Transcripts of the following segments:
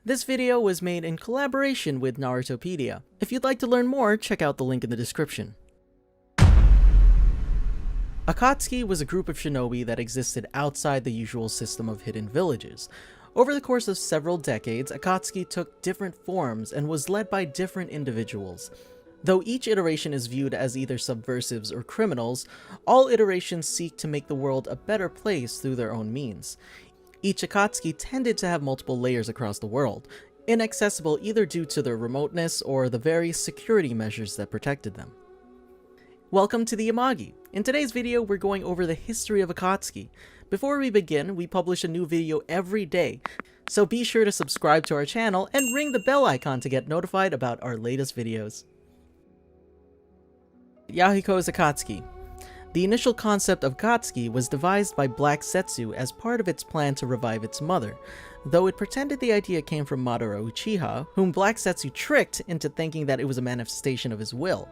This video was made in collaboration with Narutopedia. If you'd like to learn more, check out the link in the description. Akatsuki was a group of shinobi that existed outside the usual system of hidden villages. Over the course of several decades, Akatsuki took different forms and was led by different individuals. Though each iteration is viewed as either subversives or criminals, all iterations seek to make the world a better place through their own means. Each Akatsuki tended to have multiple layers across the world, inaccessible either due to their remoteness or the various security measures that protected them. Welcome to the Imagi. In today's video, we're going over the history of Akatsuki. Before we begin, we publish a new video every day, so be sure to subscribe to our channel and ring the bell icon to get notified about our latest videos. Yahiko's Akatsuki. The initial concept of Akatsuki was devised by Black Setsu as part of its plan to revive its mother, though it pretended the idea came from Madara Uchiha, whom Black Setsu tricked into thinking that it was a manifestation of his will.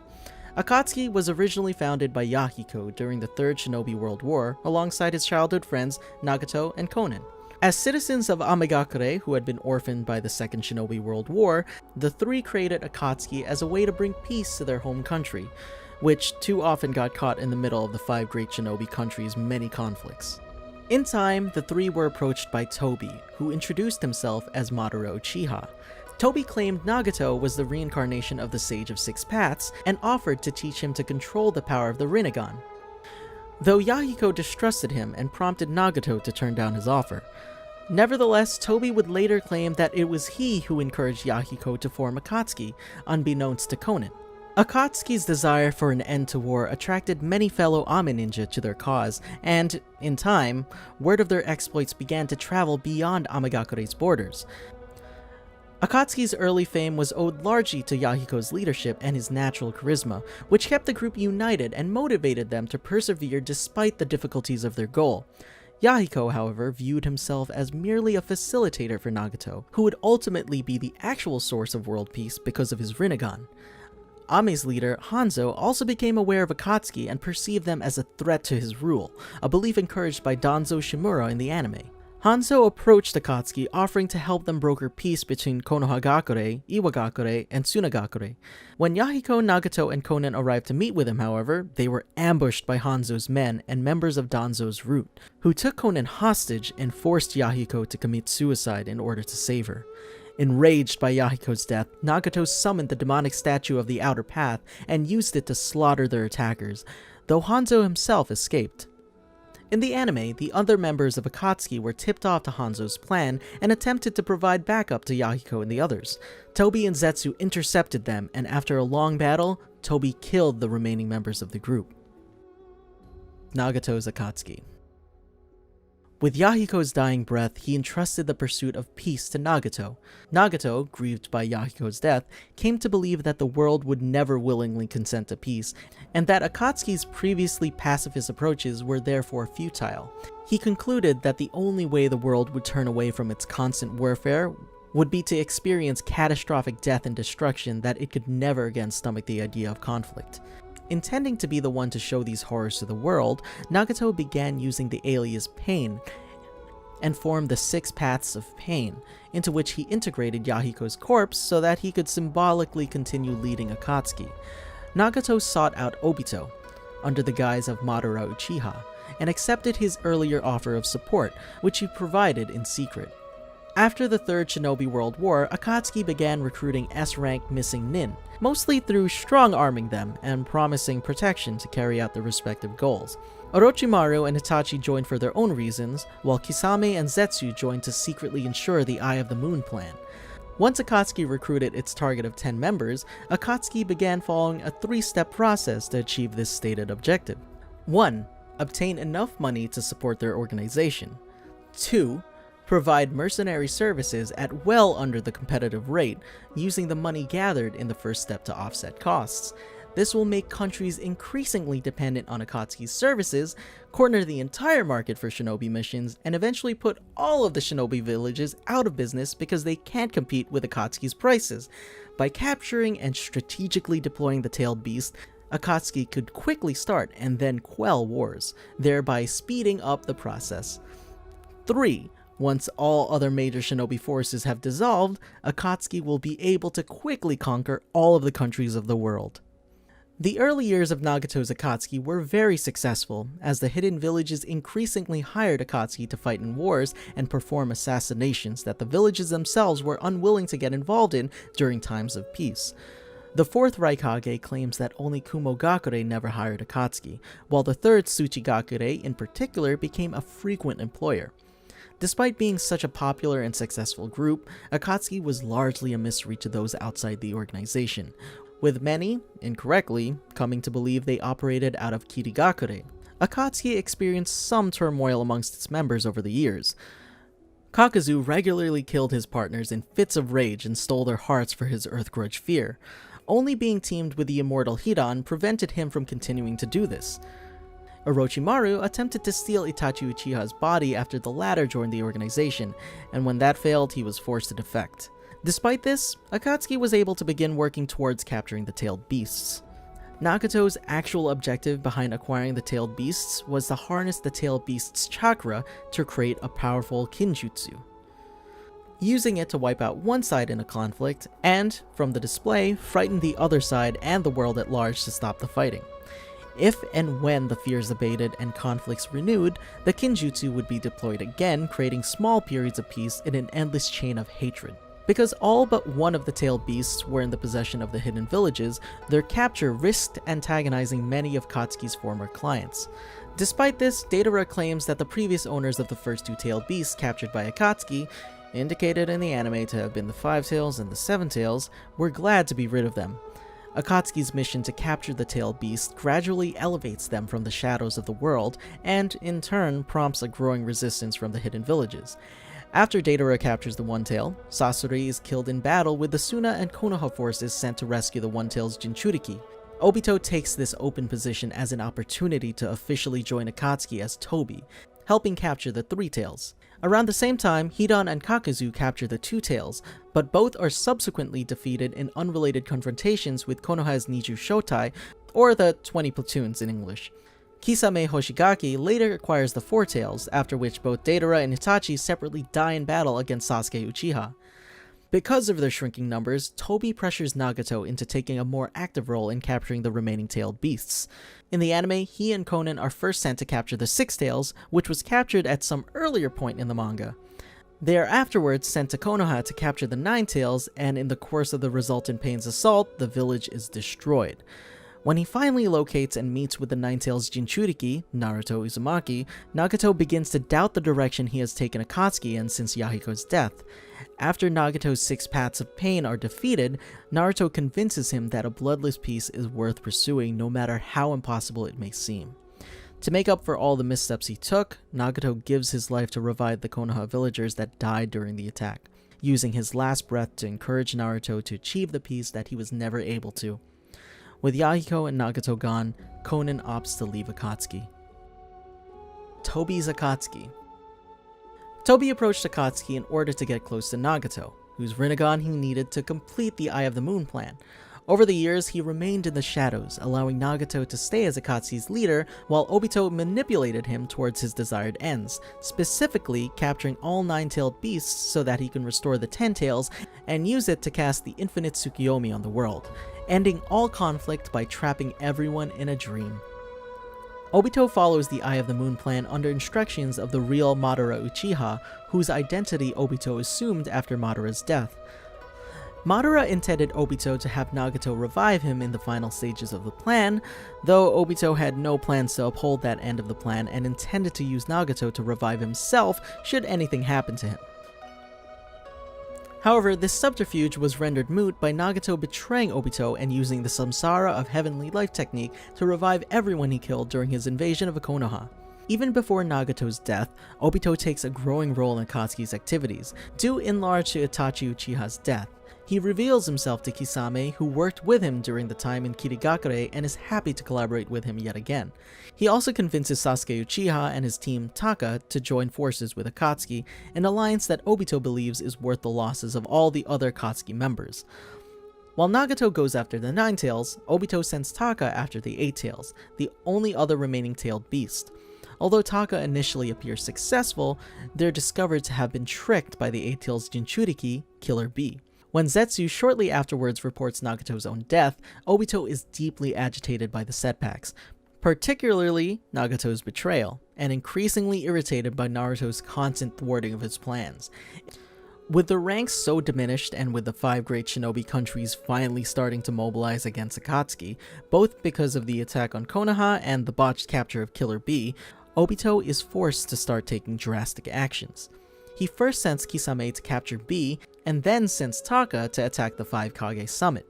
Akatsuki was originally founded by Yahiko during the Third Shinobi World War, alongside his childhood friends Nagato and Konin. As citizens of Amegakure, who had been orphaned by the Second Shinobi World War, the three created Akatsuki as a way to bring peace to their home country, which too often got caught in the middle of the five great shinobi countries' many conflicts. In time, the three were approached by Tobi, who introduced himself as Madara Uchiha. Tobi claimed Nagato was the reincarnation of the Sage of Six Paths and offered to teach him to control the power of the Rinnegan. Though Yahiko distrusted him and prompted Nagato to turn down his offer. Nevertheless, Tobi would later claim that it was he who encouraged Yahiko to form Akatsuki, unbeknownst to Konin. Akatsuki's desire for an end to war attracted many fellow Ame ninja to their cause, and, in time, word of their exploits began to travel beyond Amegakure's borders. Akatsuki's early fame was owed largely to Yahiko's leadership and his natural charisma, which kept the group united and motivated them to persevere despite the difficulties of their goal. Yahiko, however, viewed himself as merely a facilitator for Nagato, who would ultimately be the actual source of world peace because of his Rinnegan. Ame's leader, Hanzo, also became aware of Akatsuki and perceived them as a threat to his rule, a belief encouraged by Danzo Shimura in the anime. Hanzo approached Akatsuki, offering to help them broker peace between Konohagakure, Iwagakure, and Tsunagakure. When Yahiko, Nagato, and Konin arrived to meet with him, however, they were ambushed by Hanzo's men and members of Danzo's route, who took Konin hostage and forced Yahiko to commit suicide in order to save her. Enraged by Yahiko's death, Nagato summoned the demonic statue of the Outer Path and used it to slaughter their attackers, though Hanzo himself escaped. In the anime, the other members of Akatsuki were tipped off to Hanzo's plan and attempted to provide backup to Yahiko and the others. Tobi and Zetsu intercepted them, and after a long battle, Tobi killed the remaining members of the group. Nagato's Akatsuki. With Yahiko's dying breath, he entrusted the pursuit of peace to Nagato. Nagato, grieved by Yahiko's death, came to believe that the world would never willingly consent to peace, and that Akatsuki's previously pacifist approaches were therefore futile. He concluded that the only way the world would turn away from its constant warfare would be to experience catastrophic death and destruction that it could never again stomach the idea of conflict. Intending to be the one to show these horrors to the world, Nagato began using the alias Pain and formed the Six Paths of Pain, into which he integrated Yahiko's corpse so that he could symbolically continue leading Akatsuki. Nagato sought out Obito, under the guise of Madara Uchiha, and accepted his earlier offer of support, which he provided in secret. After the Third Shinobi World War, Akatsuki began recruiting S-rank missing nin, mostly through strong-arming them and promising protection to carry out their respective goals. Orochimaru and Itachi joined for their own reasons, while Kisame and Zetsu joined to secretly ensure the Eye of the Moon plan. Once Akatsuki recruited its target of 10 members, Akatsuki began following a three-step process to achieve this stated objective. 1. Obtain enough money to support their organization. 2. Provide mercenary services at well under the competitive rate, using the money gathered in the first step to offset costs. This will make countries increasingly dependent on Akatsuki's services, corner the entire market for shinobi missions, and eventually put all of the shinobi villages out of business because they can't compete with Akatsuki's prices. By capturing and strategically deploying the tailed beast, Akatsuki could quickly start and then quell wars, thereby speeding up the process. 3. Once all other major shinobi forces have dissolved, Akatsuki will be able to quickly conquer all of the countries of the world. The early years of Nagato's Akatsuki were very successful, as the hidden villages increasingly hired Akatsuki to fight in wars and perform assassinations that the villages themselves were unwilling to get involved in during times of peace. The fourth Raikage claims that only Kumogakure never hired Akatsuki, while the third Tsuchigakure in particular became a frequent employer. Despite being such a popular and successful group, Akatsuki was largely a mystery to those outside the organization, with many, incorrectly, coming to believe they operated out of Kirigakure. Akatsuki experienced some turmoil amongst its members over the years. Kakuzu regularly killed his partners in fits of rage and stole their hearts for his Earth Grudge fear. Only being teamed with the immortal Hidan prevented him from continuing to do this. Orochimaru attempted to steal Itachi Uchiha's body after the latter joined the organization, and when that failed, he was forced to defect. Despite this, Akatsuki was able to begin working towards capturing the tailed beasts. Nagato's actual objective behind acquiring the tailed beasts was to harness the tailed beasts' chakra to create a powerful kinjutsu, using it to wipe out one side in a conflict, and, from the display, frighten the other side and the world at large to stop the fighting. If and when the fears abated and conflicts renewed, the kinjutsu would be deployed again, creating small periods of peace in an endless chain of hatred. Because all but one of the tailed beasts were in the possession of the hidden villages, their capture risked antagonizing many of Katsuki's former clients. Despite this, Deidara claims that the previous owners of the first two tailed beasts captured by Akatsuki, indicated in the anime to have been the Five Tails and the Seven Tails, were glad to be rid of them. Akatsuki's mission to capture the tailed beast gradually elevates them from the shadows of the world, and in turn prompts a growing resistance from the hidden villages. After Deidara captures the One Tail, Sasori is killed in battle with the Suna and Konoha forces sent to rescue the One Tail's Jinchuriki. Obito takes this open position as an opportunity to officially join Akatsuki as Tobi, helping capture the Three Tails. Around the same time, Hidan and Kakuzu capture the Two Tails, but both are subsequently defeated in unrelated confrontations with Konoha's Niju Shotai, or the 20 platoons in English. Kisame Hoshigaki later acquires the Four Tails, after which both Deidara and Itachi separately die in battle against Sasuke Uchiha. Because of their shrinking numbers, Tobi pressures Nagato into taking a more active role in capturing the remaining tailed beasts. In the anime, he and Conan are first sent to capture the Six Tails, which was captured at some earlier point in the manga. They are afterwards sent to Konoha to capture the Nine Tails, and in the course of the resultant Pain's assault, the village is destroyed. When he finally locates and meets with the Nine Tails Jinchuriki, Naruto Uzumaki, Nagato begins to doubt the direction he has taken Akatsuki in since Yahiko's death. After Nagato's 6 paths of pain are defeated, Naruto convinces him that a bloodless peace is worth pursuing no matter how impossible it may seem. To make up for all the missteps he took, Nagato gives his life to revive the Konoha villagers that died during the attack, using his last breath to encourage Naruto to achieve the peace that he was never able to. With Yahiko and Nagato gone, Conan opts to leave Akatsuki. Tobi's Akatsuki. Tobi approached Akatsuki in order to get close to Nagato, whose Rinnegan he needed to complete the Eye of the Moon plan. Over the years, he remained in the shadows, allowing Nagato to stay as Akatsuki's leader, while Obito manipulated him towards his desired ends, specifically capturing all 9-tailed beasts so that he can restore the 10 tails and use it to cast the infinite Tsukiyomi on the world, ending all conflict by trapping everyone in a dream. Obito follows the Eye of the Moon plan under instructions of the real Madara Uchiha, whose identity Obito assumed after Madara's death. Madara intended Obito to have Nagato revive him in the final stages of the plan, though Obito had no plans to uphold that end of the plan and intended to use Nagato to revive himself should anything happen to him. However, this subterfuge was rendered moot by Nagato betraying Obito and using the Samsara of Heavenly Life technique to revive everyone he killed during his invasion of Konoha. Even before Nagato's death, Obito takes a growing role in Akatsuki's activities, due in large to Itachi Uchiha's death. He reveals himself to Kisame, who worked with him during the time in Kirigakure and is happy to collaborate with him yet again. He also convinces Sasuke Uchiha and his team Taka to join forces with Akatsuki, an alliance that Obito believes is worth the losses of all the other Akatsuki members. While Nagato goes after the 9 tails, Obito sends Taka after the 8 tails, the only other remaining tailed beast. Although Taka initially appears successful, they're discovered to have been tricked by the 8-Tails Jinchuriki, Killer Bee. When Zetsu shortly afterwards reports Nagato's own death, Obito is deeply agitated by the setbacks, particularly Nagato's betrayal, and increasingly irritated by Naruto's constant thwarting of his plans. With the ranks so diminished and with the 5 great shinobi countries finally starting to mobilize against Akatsuki, both because of the attack on Konoha and the botched capture of Killer Bee, Obito is forced to start taking drastic actions. He first sends Kisame to capture Bee, and then sends Taka to attack the 5 Kage summit.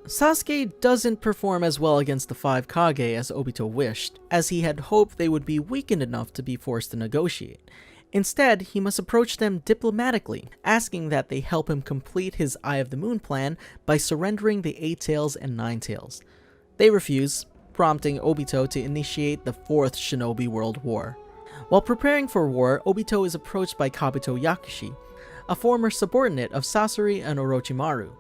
Sasuke doesn't perform as well against the 5 Kage as Obito wished, as he had hoped they would be weakened enough to be forced to negotiate. Instead, he must approach them diplomatically, asking that they help him complete his Eye of the Moon plan by surrendering the 8-Tails and 9-Tails. They refuse, prompting Obito to initiate the 4th Shinobi World War. While preparing for war, Obito is approached by Kabuto Yakushi, a former subordinate of Sasori and Orochimaru.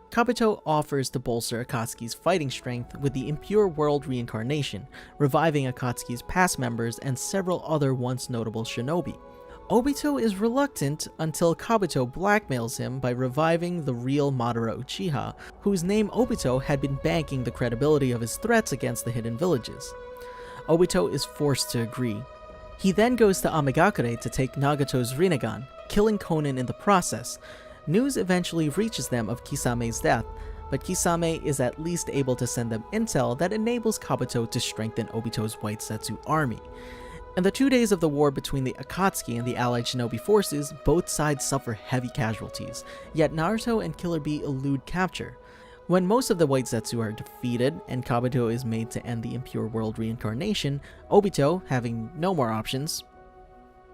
Kabuto offers to bolster Akatsuki's fighting strength with the Impure World reincarnation, reviving Akatsuki's past members and several other once notable shinobi. Obito is reluctant until Kabuto blackmails him by reviving the real Madara Uchiha, whose name Obito had been banking the credibility of his threats against the hidden villages. Obito is forced to agree. He then goes to Amigakure to take Nagato's Rinnegan, killing Konin in the process. News eventually reaches them of Kisame's death, but Kisame is at least able to send them intel that enables Kabuto to strengthen Obito's White Zetsu army. In the 2 days of the war between the Akatsuki and the allied shinobi forces, both sides suffer heavy casualties, yet Naruto and Killer Bee elude capture. When most of the White Zetsu are defeated and Kabuto is made to end the Impure World reincarnation, Obito, having no more options,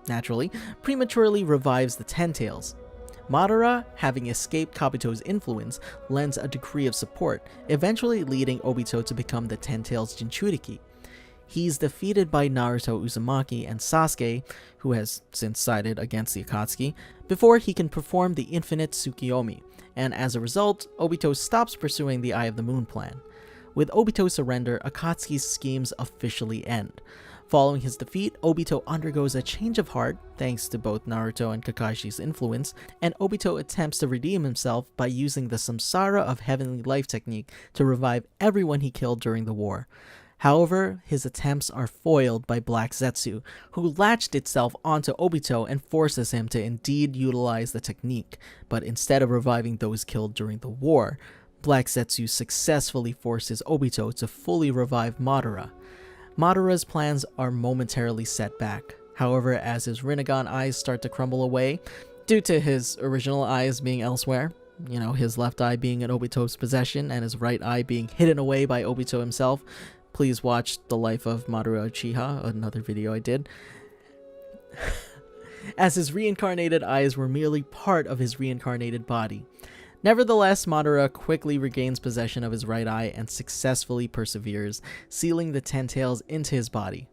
naturally, prematurely revives the 10-Tails. Madara, having escaped Kabuto's influence, lends a decree of support, eventually leading Obito to become the 10-Tails Jinchuriki. He's defeated by Naruto Uzumaki and Sasuke, who has since sided against the Akatsuki, before he can perform the infinite Tsukiyomi, and as a result, Obito stops pursuing the Eye of the Moon plan. With Obito's surrender, Akatsuki's schemes officially end. Following his defeat, Obito undergoes a change of heart, thanks to both Naruto and Kakashi's influence, and Obito attempts to redeem himself by using the Samsara of Heavenly Life technique to revive everyone he killed during the war. However, his attempts are foiled by Black Zetsu, who latched itself onto Obito and forces him to indeed utilize the technique, but instead of reviving those killed during the war, Black Zetsu successfully forces Obito to fully revive Madara. Madara's plans are momentarily set back. However, as his Rinnegan eyes start to crumble away, due to his original eyes being elsewhere, his left eye being in Obito's possession and his right eye being hidden away by Obito himself. Please watch The Life of Madara Uchiha, another video I did. As his reincarnated eyes were merely part of his reincarnated body. Nevertheless, Madara quickly regains possession of his right eye and successfully perseveres, sealing the 10-Tails into his body.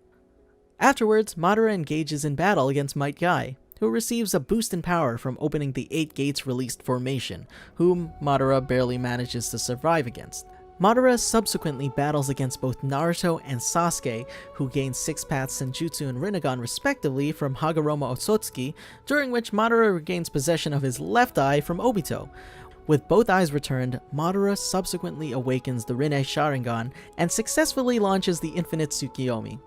Afterwards, Madara engages in battle against Might Guy, who receives a boost in power from opening the 8 Gates released formation, whom Madara barely manages to survive against. Madara subsequently battles against both Naruto and Sasuke, who gain 6 Paths Senjutsu and Rinnegan respectively from Hagoromo Otsutsuki, during which Madara regains possession of his left eye from Obito. With both eyes returned, Madara subsequently awakens the Rinne Sharingan and successfully launches the Infinite Tsukiyomi.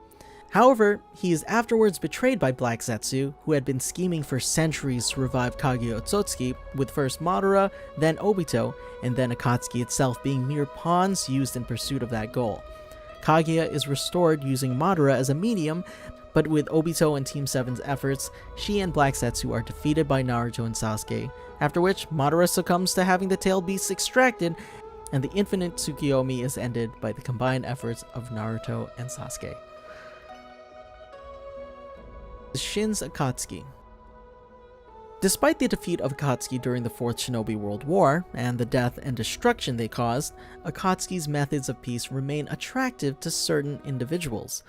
However, he is afterwards betrayed by Black Zetsu, who had been scheming for centuries to revive Kaguya Otsutsuki, with first Madara, then Obito, and then Akatsuki itself being mere pawns used in pursuit of that goal. Kaguya is restored using Madara as a medium, but with Obito and Team 7's efforts, she and Black Zetsu are defeated by Naruto and Sasuke, after which Madara succumbs to having the tail beasts extracted, and the Infinite Tsukiyomi is ended by the combined efforts of Naruto and Sasuke. Shin's Akatsuki. Despite the defeat of Akatsuki during the 4th Shinobi World War, and the death and destruction they caused, Akatsuki's methods of peace remain attractive to certain individuals.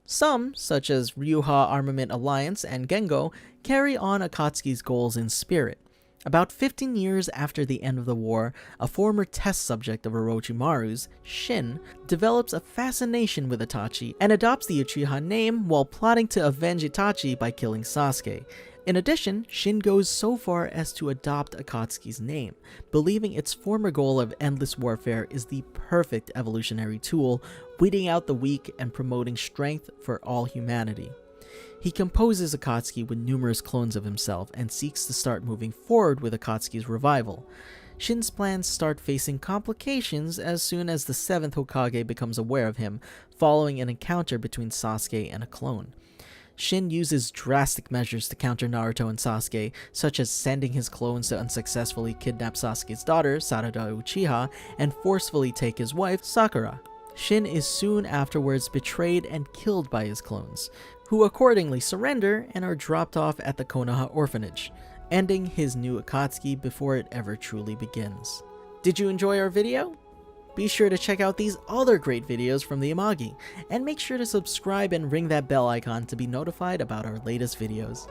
Some, such as Ryuha Armament Alliance and Gengo, carry on Akatsuki's goals in spirit. About 15 years after the end of the war, a former test subject of Orochimaru's, Shin, develops a fascination with Itachi and adopts the Uchiha name while plotting to avenge Itachi by killing Sasuke. In addition, Shin goes so far as to adopt Akatsuki's name, believing its former goal of endless warfare is the perfect evolutionary tool, weeding out the weak and promoting strength for all humanity. He composes Akatsuki with numerous clones of himself and seeks to start moving forward with Akatsuki's revival. Shin's plans start facing complications as soon as the 7th Hokage becomes aware of him, following an encounter between Sasuke and a clone. Shin uses drastic measures to counter Naruto and Sasuke, such as sending his clones to unsuccessfully kidnap Sasuke's daughter, Sarada Uchiha, and forcefully take his wife, Sakura. Shin is soon afterwards betrayed and killed by his clones, who accordingly surrender and are dropped off at the Konoha orphanage, ending his new Akatsuki before it ever truly begins. Did you enjoy our video? Be sure to check out these other great videos from the Imagi, and make sure to subscribe and ring that bell icon to be notified about our latest videos.